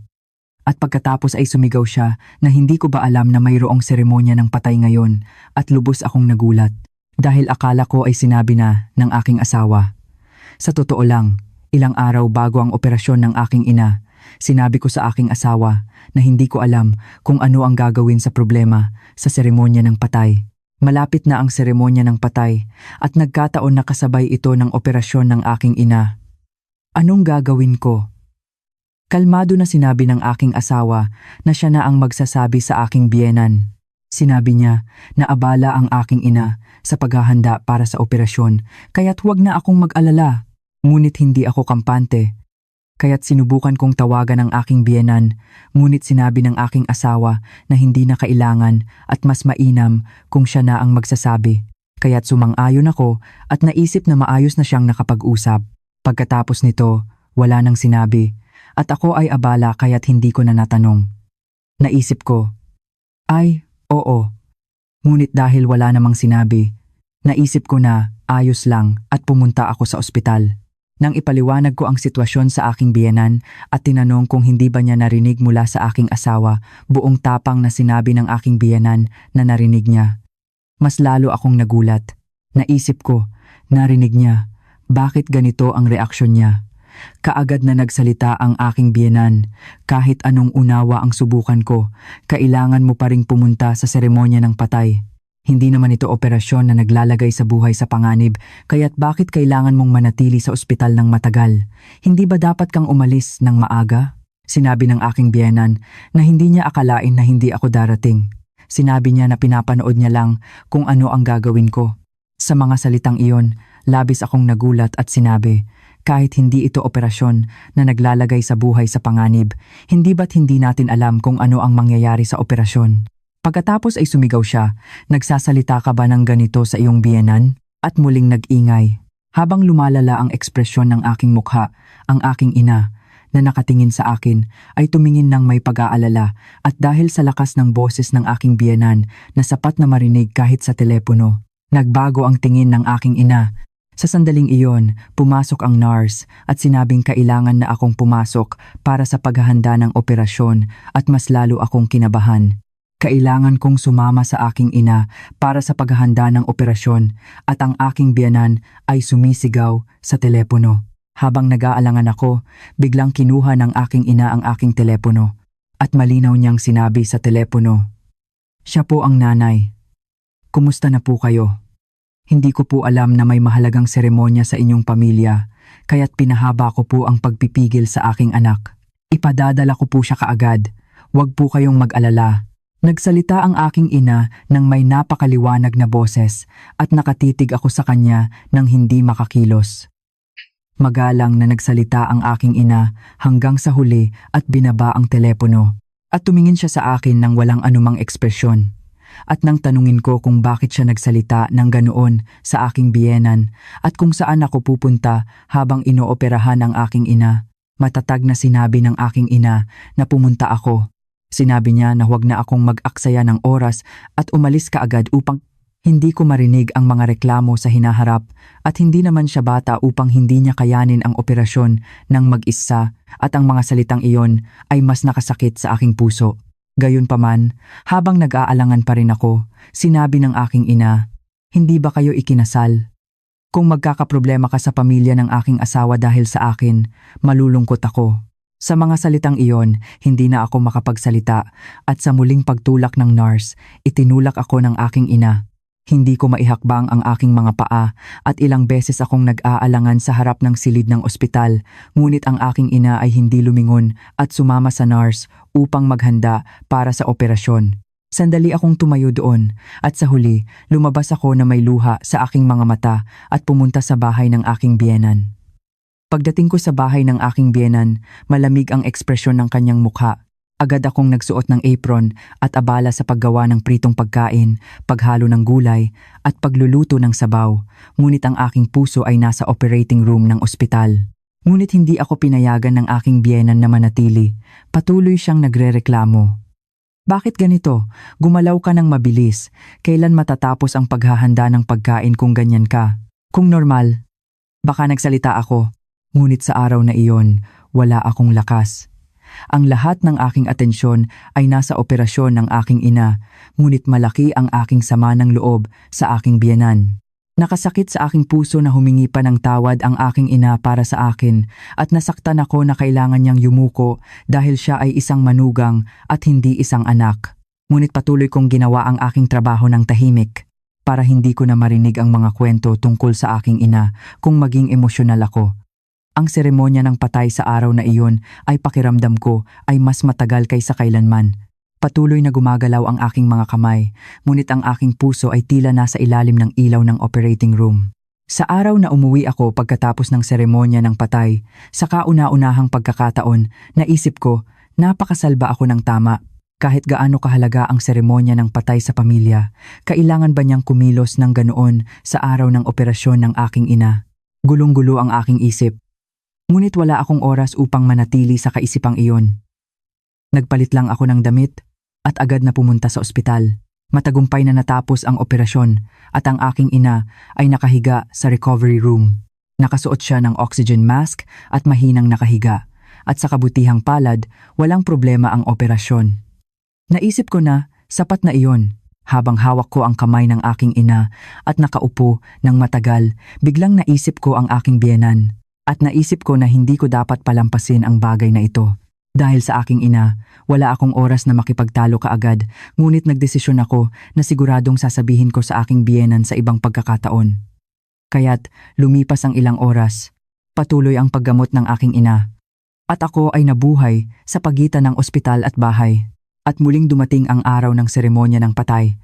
At pagkatapos ay sumigaw siya na hindi ko ba alam na mayroong seremonya ng patay ngayon at lubos akong nagulat dahil akala ko ay sinabi na ng aking asawa. Sa totoo lang, ilang araw bago ang operasyon ng aking ina, sinabi ko sa aking asawa na hindi ko alam kung ano ang gagawin sa problema sa seremonya ng patay. Malapit na ang seremonya ng patay at nagkataon na kasabay ito ng operasyon ng aking ina. Anong gagawin ko? Kalmado na sinabi ng aking asawa na siya na ang magsasabi sa aking biyenan. Sinabi niya na abala ang aking ina sa paghahanda para sa operasyon kaya't huwag na akong mag-alala. Ngunit hindi ako kampante. Kaya't sinubukan kong tawagan ang aking biyenan, ngunit sinabi ng aking asawa na hindi na kailangan at mas mainam kung siya na ang magsasabi. Kaya't sumang-ayon ako at naisip na maayos na siyang nakapag-usap. Pagkatapos nito, wala nang sinabi. At ako ay abala kaya't hindi ko na natanong. Naisip ko, ay, oo. Ngunit dahil wala namang sinabi, naisip ko na ayos lang at pumunta ako sa ospital. Nang ipaliwanag ko ang sitwasyon sa aking biyenan at tinanong kung hindi ba niya narinig mula sa aking asawa, buong tapang na sinabi ng aking biyenan na narinig niya. Mas lalo akong nagulat. Naisip ko, narinig niya. Bakit ganito ang reaksyon niya? Kaagad na nagsalita ang aking biyenan. Kahit anong unawa ang subukan ko, kailangan mo pa ring pumunta sa seremonya ng patay. Hindi naman ito operasyon na naglalagay sa buhay sa panganib, kaya't bakit kailangan mong manatili sa ospital ng matagal? Hindi ba dapat kang umalis ng maaga? Sinabi ng aking biyenan na hindi niya akalain na hindi ako darating. Sinabi niya na pinapanood niya lang kung ano ang gagawin ko. Sa mga salitang iyon, labis akong nagulat at sinabi, kahit hindi ito operasyon na naglalagay sa buhay sa panganib, hindi ba't hindi natin alam kung ano ang mangyayari sa operasyon? Pagkatapos ay sumigaw siya, nagsasalita ka ba ng ganito sa iyong biyenan? At muling nag-ingay. Habang lumalala ang ekspresyon ng aking mukha, ang aking ina, na nakatingin sa akin, ay tumingin ng may pag-aalala at dahil sa lakas ng boses ng aking biyenan na sapat na marinig kahit sa telepono, nagbago ang tingin ng aking ina. Sa sandaling iyon, pumasok ang nurse at sinabing kailangan na akong pumasok para sa paghahanda ng operasyon at mas lalo akong kinabahan. Kailangan kong sumama sa aking ina para sa paghahanda ng operasyon at ang aking biyenan ay sumisigaw sa telepono. Habang nag-aalangan ako, biglang kinuha ng aking ina ang aking telepono at malinaw niyang sinabi sa telepono, "Siya po ang nanay. Kumusta na po kayo? Hindi ko po alam na may mahalagang seremonya sa inyong pamilya, kaya't pinahaba ko po ang pagpipigil sa aking anak. Ipadadala ko po siya kaagad. Huwag po kayong mag-alala." Nagsalita ang aking ina ng may napakaliwanag na boses at nakatitig ako sa kanya nang hindi makakilos. Magalang na nagsalita ang aking ina hanggang sa huli at binaba ang telepono. At tumingin siya sa akin ng walang anumang ekspresyon. At nang tanungin ko kung bakit siya nagsalita ng ganoon sa aking biyenan at kung saan ako pupunta habang inooperahan ang aking ina, matatag na sinabi ng aking ina na pumunta ako. Sinabi niya na huwag na akong mag-aksaya ng oras at umalis kaagad upang hindi ko marinig ang mga reklamo sa hinaharap at hindi naman siya bata upang hindi niya kayanin ang operasyon ng mag-isa at ang mga salitang iyon ay mas nakasakit sa aking puso. Gayunpaman, habang nag-aalangan pa rin ako, sinabi ng aking ina, "Hindi ba kayo ikinasal? Kung magkakaproblema ka sa pamilya ng aking asawa dahil sa akin, malulungkot ako." Sa mga salitang iyon, hindi na ako makapagsalita at sa muling pagtulak ng nurse, itinulak ako ng aking ina. Hindi ko maihakbang ang aking mga paa at ilang beses akong nag-aalangan sa harap ng silid ng ospital, ngunit ang aking ina ay hindi lumingon at sumama sa nurse upang maghanda para sa operasyon. Sandali akong tumayo doon at sa huli, lumabas ako na may luha sa aking mga mata at pumunta sa bahay ng aking biyenan. Pagdating ko sa bahay ng aking biyenan, malamig ang ekspresyon ng kanyang mukha. Agad akong nagsuot ng apron at abala sa paggawa ng pritong pagkain, paghalo ng gulay at pagluluto ng sabaw. Ngunit ang aking puso ay nasa operating room ng ospital. Ngunit hindi ako pinayagan ng aking biyenan na manatili. Patuloy siyang nagrereklamo. "Bakit ganito? Gumalaw ka ng mabilis. Kailan matatapos ang paghahanda ng pagkain kung ganyan ka? Kung normal." Baka nagsalita ako. Ngunit sa araw na iyon, wala akong lakas. Ang lahat ng aking atensyon ay nasa operasyon ng aking ina, ngunit malaki ang aking sama ng loob sa aking biyenan. Nakasakit sa aking puso na humingi pa ng tawad ang aking ina para sa akin at nasaktan ako na kailangan niyang yumuko dahil siya ay isang manugang at hindi isang anak. Ngunit patuloy kong ginawa ang aking trabaho ng tahimik para hindi ko na marinig ang mga kwento tungkol sa aking ina kung maging emosyonal ako. Ang seremonya ng patay sa araw na iyon ay pakiramdam ko ay mas matagal kaysa kailanman. Patuloy na gumagalaw ang aking mga kamay, ngunit ang aking puso ay tila nasa ilalim ng ilaw ng operating room. Sa araw na umuwi ako pagkatapos ng seremonya ng patay, sa kauna-unahang pagkakataon, naisip ko, napakasalba ako ng tama. Kahit gaano kahalaga ang seremonya ng patay sa pamilya, kailangan ba niyang kumilos ng ganoon sa araw ng operasyon ng aking ina? Gulong-gulo ang aking isip. Ngunit wala akong oras upang manatili sa kaisipang iyon. Nagpalit lang ako ng damit at agad na pumunta sa ospital. Matagumpay na natapos ang operasyon at ang aking ina ay nakahiga sa recovery room. Nakasuot siya ng oxygen mask at mahinang nakahiga at sa kabutihang palad, walang problema ang operasyon. Naisip ko na sapat na iyon. Habang hawak ko ang kamay ng aking ina at nakaupo ng matagal, biglang naisip ko ang aking biyenan. At naisip ko na hindi ko dapat palampasin ang bagay na ito. Dahil sa aking ina, wala akong oras na makipagtalo kaagad, ngunit nagdesisyon ako na siguradong sasabihin ko sa aking biyenan sa ibang pagkakataon. Kaya't lumipas ang ilang oras, patuloy ang paggamot ng aking ina. At ako ay nabuhay sa pagitan ng ospital at bahay. At muling dumating ang araw ng seremonya ng patay.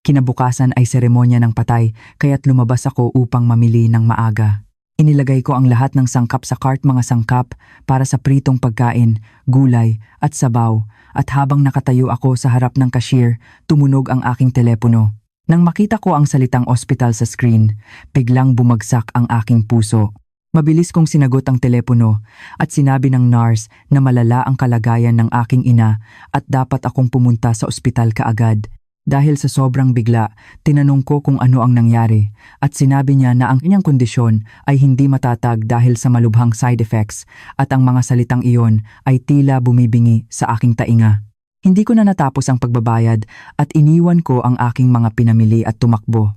Kinabukasan ay seremonya ng patay, kaya't lumabas ako upang mamili ng maaga. Inilagay ko ang lahat ng sangkap sa cart, mga sangkap para sa pritong pagkain, gulay at sabaw, at habang nakatayo ako sa harap ng cashier, tumunog ang aking telepono. Nang makita ko ang salitang ospital sa screen, biglang bumagsak ang aking puso. Mabilis kong sinagot ang telepono at sinabi ng nurse na malala ang kalagayan ng aking ina at dapat akong pumunta sa ospital kaagad. Dahil sa sobrang bigla, tinanong ko kung ano ang nangyari at sinabi niya na ang kanyang kondisyon ay hindi matatag dahil sa malubhang side effects at ang mga salitang iyon ay tila bumibingi sa aking tainga. Hindi ko na natapos ang pagbabayad at iniwan ko ang aking mga pinamili at tumakbo.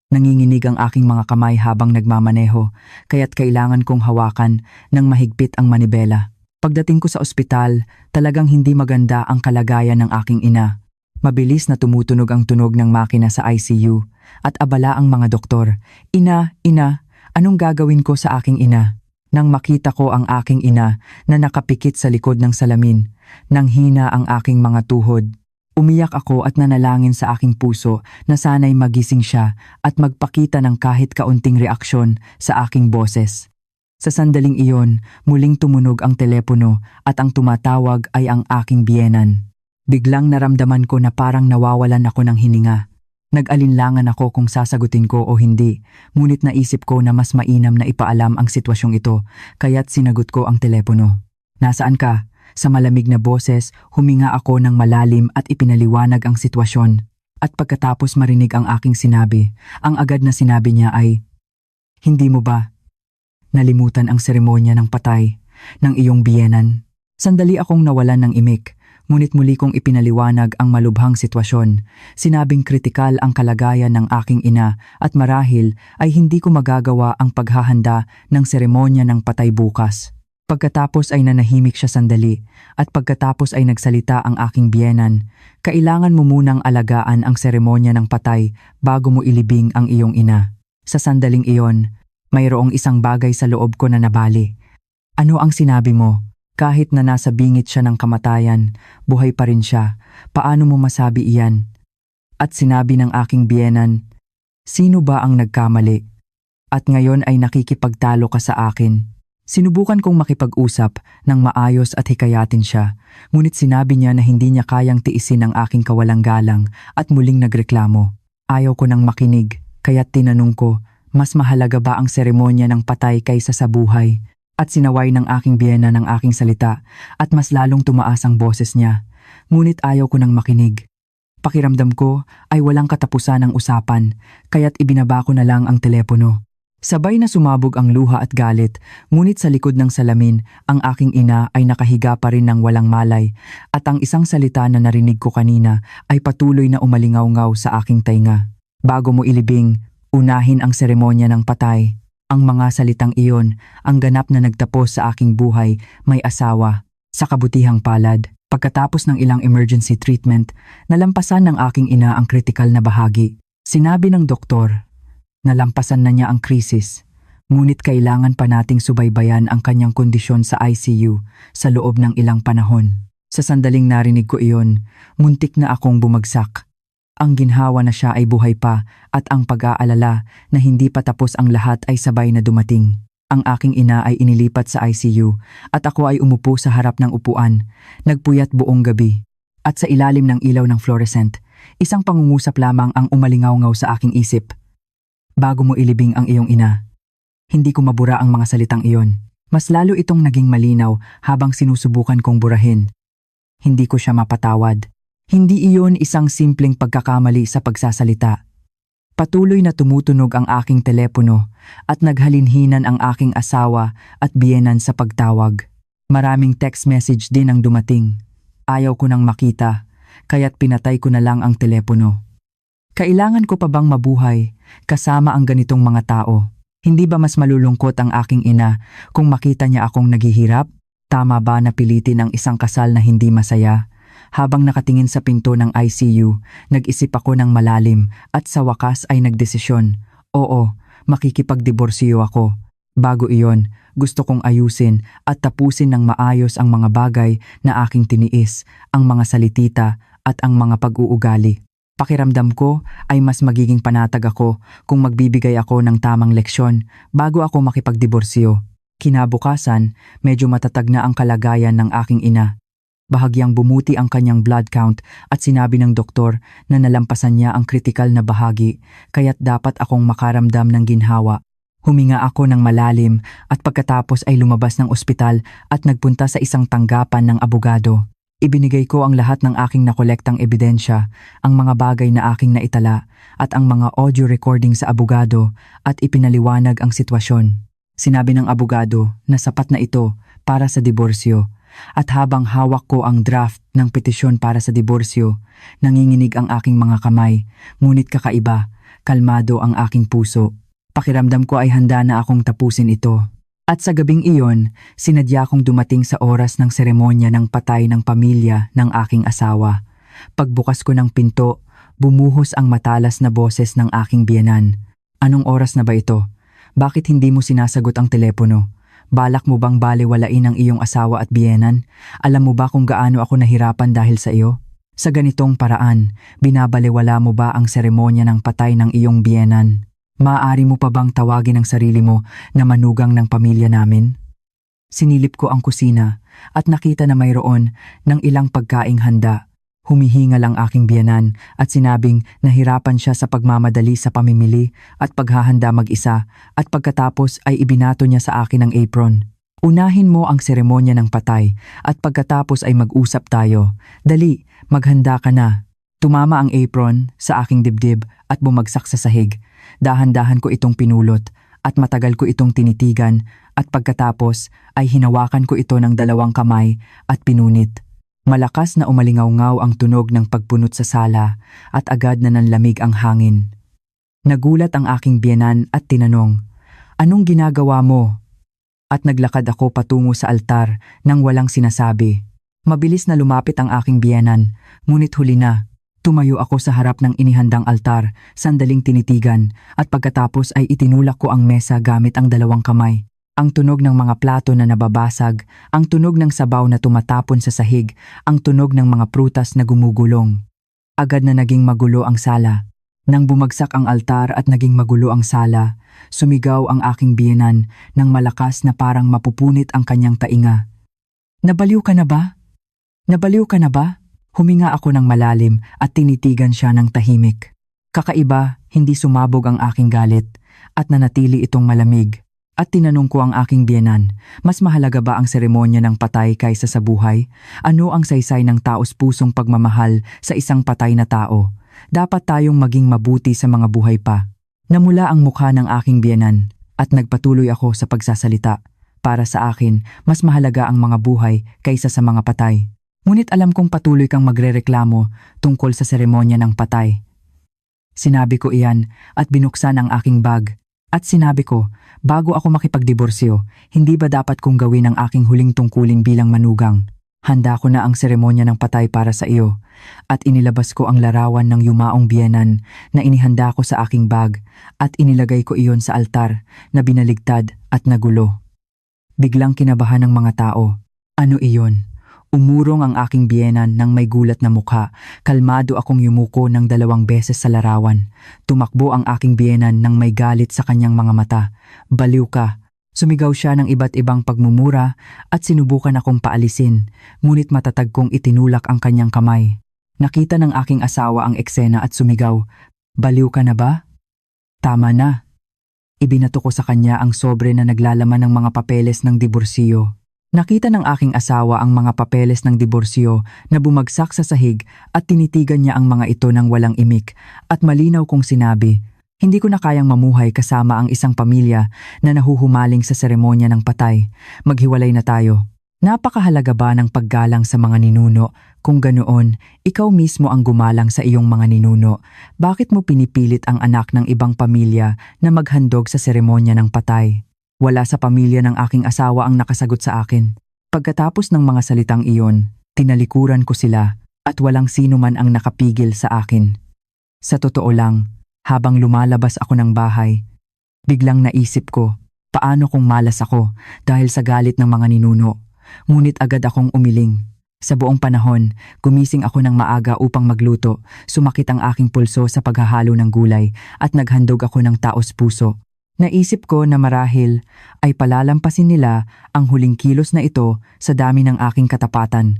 Nanginginig ang aking mga kamay habang nagmamaneho, kaya't kailangan kong hawakan ng mahigpit ang manibela. Pagdating ko sa ospital, talagang hindi maganda ang kalagayan ng aking ina. Mabilis na tumutunog ang tunog ng makina sa ICU at abala ang mga doktor. Ina, anong gagawin ko sa aking ina? Nang makita ko ang aking ina na nakapikit sa likod ng salamin, nanghina ang aking mga tuhod. Umiyak ako at nanalangin sa aking puso na sana'y magising siya at magpakita ng kahit kaunting reaksyon sa aking boses. Sa sandaling iyon, muling tumunog ang telepono at ang tumatawag ay ang aking biyenan. Biglang naramdaman ko na parang nawawalan ako ng hininga. Nag-alinlangan ako kung sasagutin ko o hindi, ngunit naisip ko na mas mainam na ipaalam ang sitwasyong ito, kaya't sinagot ko ang telepono. "Nasaan ka?" Sa malamig na boses, huminga ako ng malalim at ipinaliwanag ang sitwasyon. At pagkatapos marinig ang aking sinabi, ang agad na sinabi niya ay, "Hindi mo ba nalimutan ang seremonya ng patay ng iyong biyenan?" Sandali akong nawalan ng imik, ngunit muli kong ipinaliwanag ang malubhang sitwasyon. Sinabing kritikal ang kalagayan ng aking ina at marahil ay hindi ko magagawa ang paghahanda ng seremonya ng patay bukas. Pagkatapos ay nanahimik siya sandali at pagkatapos ay nagsalita ang aking biyenan, "Kailangan mo munang alagaan ang seremonya ng patay bago mo ilibing ang iyong ina." Sa sandaling iyon, mayroong isang bagay sa loob ko na nabali. "Ano ang sinabi mo? Kahit na nasa bingit siya ng kamatayan, buhay pa rin siya. Paano mo masabi iyan?" At sinabi ng aking biyenan, "Sino ba ang nagkamali? At ngayon ay nakikipagtalo ka sa akin." Sinubukan kong makipag-usap ng maayos at hikayatin siya, ngunit sinabi niya na hindi niya kayang tiisin ang aking kawalang-galang at muling nagreklamo. Ayaw ko nang makinig, kaya't tinanong ko, mas mahalaga ba ang seremonya ng patay kaysa sa buhay? At sinaway ng aking biyena ng aking salita at mas lalong tumaas ang boses niya, ngunit ayaw ko nang makinig. Pakiramdam ko ay walang katapusan ang usapan, kaya't ibinaba ko na lang ang telepono. Sabay na sumabog ang luha at galit, ngunit sa likod ng salamin, ang aking ina ay nakahiga pa rin ng walang malay at ang isang salita na narinig ko kanina ay patuloy na umalingaw-ngaw sa aking tainga. "Bago mo ilibing, unahin ang seremonya ng patay." Ang mga salitang iyon, ang ganap na nagtapos sa aking buhay, may asawa. Sa kabutihang palad, pagkatapos ng ilang emergency treatment, nalampasan ng aking ina ang kritikal na bahagi. Sinabi ng doktor, nalampasan na niya ang krisis, ngunit kailangan pa nating subaybayan ang kanyang kondisyon sa ICU sa loob ng ilang panahon. Sa sandaling narinig ko iyon, muntik na akong bumagsak. Ang ginhawa na siya ay buhay pa at ang pag-aalala na hindi pa tapos ang lahat ay sabay na dumating. Ang aking ina ay inilipat sa ICU at ako ay umupo sa harap ng upuan, nagpuyat buong gabi. At sa ilalim ng ilaw ng fluorescent, isang pangungusap lamang ang umalingaw-ngaw sa aking isip. "Bago mo ilibing ang iyong ina." Hindi ko mabura ang mga salitang iyon. Mas lalo itong naging malinaw habang sinusubukan kong burahin. Hindi ko siya mapatawad. Hindi iyon isang simpleng pagkakamali sa pagsasalita. Patuloy na tumutunog ang aking telepono at naghalinhinan ang aking asawa at biyenan sa pagtawag. Maraming text message din ang dumating. Ayaw ko nang makita, kaya't pinatay ko na lang ang telepono. Kailangan ko pa bang mabuhay kasama ang ganitong mga tao? Hindi ba mas malulungkot ang aking ina kung makita niya akong naghihirap? Tama ba na pilitin ang isang kasal na hindi masaya? Habang nakatingin sa pinto ng ICU, nag-isip ako ng malalim at sa wakas ay nagdesisyon. Oo, makikipagdiborsyo ako. Bago iyon, gusto kong ayusin at tapusin ng maayos ang mga bagay na aking tiniis, ang mga salitita at ang mga pag-uugali. Pakiramdam ko ay mas magiging panatag ako kung magbibigay ako ng tamang leksyon bago ako makipagdiborsyo. Kinabukasan, medyo matatag na ang kalagayan ng aking ina. Bahagyang bumuti ang kanyang blood count at sinabi ng doktor na nalampasan niya ang kritikal na bahagi, kaya't dapat akong makaramdam ng ginhawa. Huminga ako ng malalim at pagkatapos ay lumabas ng ospital at nagpunta sa isang tanggapan ng abogado. Ibinigay ko ang lahat ng aking nakolektang ebidensya, ang mga bagay na aking naitala at ang mga audio recording sa abogado at ipinaliwanag ang sitwasyon. Sinabi ng abogado na sapat na ito para sa diborsyo at habang hawak ko ang draft ng petisyon para sa diborsyo, nanginginig ang aking mga kamay, ngunit kakaiba, kalmado ang aking puso. Pakiramdam ko ay handa na akong tapusin ito. At sa gabing iyon, sinadya kong dumating sa oras ng seremonya ng patay ng pamilya ng aking asawa. Pagbukas ko ng pinto, bumuhos ang matalas na boses ng aking biyenan. "Anong oras na ba ito? Bakit hindi mo sinasagot ang telepono? Balak mo bang balewalain ang iyong asawa at biyenan? Alam mo ba kung gaano ako nahirapan dahil sa iyo?" Sa ganitong paraan, binabalewala mo ba ang seremonya ng patay ng iyong biyenan? Maaari mo pa bang tawagin ang sarili mo na manugang ng pamilya namin? Sinilip ko ang kusina at nakita na mayroon ng ilang pagkaing handa. Humihingal ang aking biyenan at sinabing nahirapan siya sa pagmamadali sa pamimili at paghahanda mag-isa at pagkatapos ay ibinato niya sa akin ang apron. Unahin mo ang seremonya ng patay at pagkatapos ay mag-usap tayo. Dali, maghanda ka na. Tumama ang apron sa aking dibdib at bumagsak sa sahig. Dahan-dahan ko itong pinulot at matagal ko itong tinitigan at pagkatapos ay hinawakan ko ito ng 2 kamay at pinunit. Malakas na umalingaw-ngaw ang tunog ng pagpunot sa sala at agad na nanlamig ang hangin. Nagulat ang aking biyenan at tinanong, "Anong ginagawa mo?" At naglakad ako patungo sa altar nang walang sinasabi. Mabilis na lumapit ang aking biyenan, ngunit huli na. Tumayo ako sa harap ng inihandang altar, sandaling tinitigan, at pagkatapos ay itinulak ko ang mesa gamit ang 2 kamay. Ang tunog ng mga plato na nababasag, ang tunog ng sabaw na tumatapon sa sahig, ang tunog ng mga prutas na gumugulong. Agad na naging magulo ang sala. Nang bumagsak ang altar at naging magulo ang sala, sumigaw ang aking biyenan nang malakas na parang mapupunit ang kanyang tainga. "Nabaliw ka na ba? Nabaliw ka na ba?" Huminga ako ng malalim at tinitigan siya ng tahimik. Kakaiba, hindi sumabog ang aking galit at nanatili itong malamig. At tinanong ko ang aking biyenan, mas mahalaga ba ang seremonya ng patay kaysa sa buhay? Ano ang saysay ng taos-pusong pagmamahal sa isang patay na tao? Dapat tayong maging mabuti sa mga buhay pa. Namula ang mukha ng aking biyenan at nagpatuloy ako sa pagsasalita. Para sa akin, mas mahalaga ang mga buhay kaysa sa mga patay. Ngunit alam kong patuloy kang magrereklamo tungkol sa seremonya ng patay. Sinabi ko iyan at binuksan ang aking bag. At sinabi ko, bago ako makipagdiborsyo, hindi ba dapat kong gawin ang aking huling tungkulin bilang manugang? Handa ko na ang seremonya ng patay para sa iyo. At inilabas ko ang larawan ng yumaong biyenan na inihanda ko sa aking bag at inilagay ko iyon sa altar na binaligtad at nagulo. Biglang kinabahan ng mga tao. Ano iyon? Umurong ang aking biyenan ng may gulat na mukha. Kalmado akong yumuko ng 2 beses sa larawan. Tumakbo ang aking biyenan ng may galit sa kanyang mga mata. "Baliw ka." Sumigaw siya ng iba't ibang pagmumura at sinubukan akong paalisin, ngunit matatag kong itinulak ang kanyang kamay. Nakita ng aking asawa ang eksena at sumigaw, "Baliw ka na ba?" "Tama na." Ibinato ko sa kanya ang sobre na naglalaman ng mga papeles ng diborsyo. Nakita ng aking asawa ang mga papeles ng diborsyo na bumagsak sa sahig at tinitigan niya ang mga ito ng walang imik at malinaw kong sinabi, "Hindi ko na kayang mamuhay kasama ang isang pamilya na nahuhumaling sa seremonya ng patay. Maghiwalay na tayo." Napakahalaga ba ng paggalang sa mga ninuno? Kung ganoon, ikaw mismo ang gumalang sa iyong mga ninuno. Bakit mo pinipilit ang anak ng ibang pamilya na maghandog sa seremonya ng patay? Wala sa pamilya ng aking asawa ang nakasagot sa akin. Pagkatapos ng mga salitang iyon, tinalikuran ko sila at walang sino man ang nakapigil sa akin. Sa totoo lang, habang lumalabas ako ng bahay, biglang naisip ko, paano kung malas ako dahil sa galit ng mga ninuno? Ngunit agad akong umiling. Sa buong panahon, gumising ako ng maaga upang magluto, sumakit ang aking pulso sa paghahalo ng gulay at naghandog ako ng taos puso. Naisip ko na marahil ay palalampasin nila ang huling kilos na ito sa dami ng aking katapatan.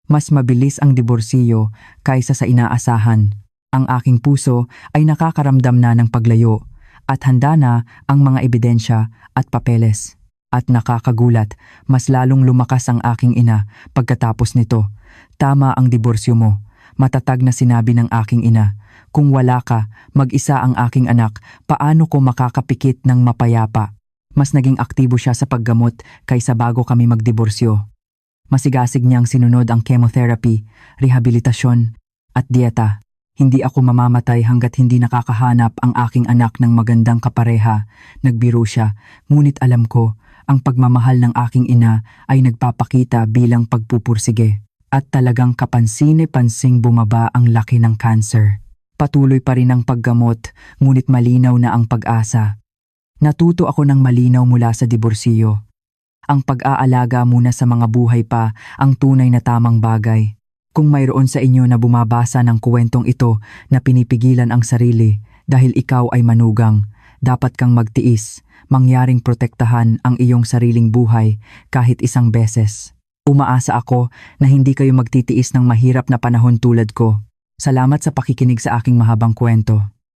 Mas mabilis ang diborsyo kaysa sa inaasahan. Ang aking puso ay nakakaramdam na ng paglayo at handa na ang mga ebidensya at papeles. At nakakagulat, mas lalong lumakas ang aking ina pagkatapos nito. "Tama ang diborsyo mo." Matatag na sinabi ng aking ina. "Kung wala ka, mag-isa ang aking anak, paano ko makakapikit ng mapayapa?" Mas naging aktibo siya sa paggamot kaysa bago kami magdiborsyo. Masigasig niyang sinunod ang chemotherapy, rehabilitasyon, at dieta. "Hindi ako mamamatay hanggat hindi nakakahanap ang aking anak ng magandang kapareha." Nagbiro siya, ngunit alam ko, ang pagmamahal ng aking ina ay nagpapakita bilang pagpupursige. At talagang kapansin-pansing bumaba ang laki ng cancer. Patuloy pa rin ang paggamot, ngunit malinaw na ang pag-asa. Natuto ako ng malinaw mula sa diborsyo. Ang pag-aalaga muna sa mga buhay pa ang tunay na tamang bagay. Kung mayroon sa inyo na bumabasa ng kuwentong ito na pinipigilan ang sarili dahil ikaw ay manugang, dapat kang magtiis, mangyaring protektahan ang iyong sariling buhay kahit isang beses. Umaasa ako na hindi kayo magtitiis ng mahirap na panahon tulad ko. Salamat sa pakikinig sa aking mahabang kwento.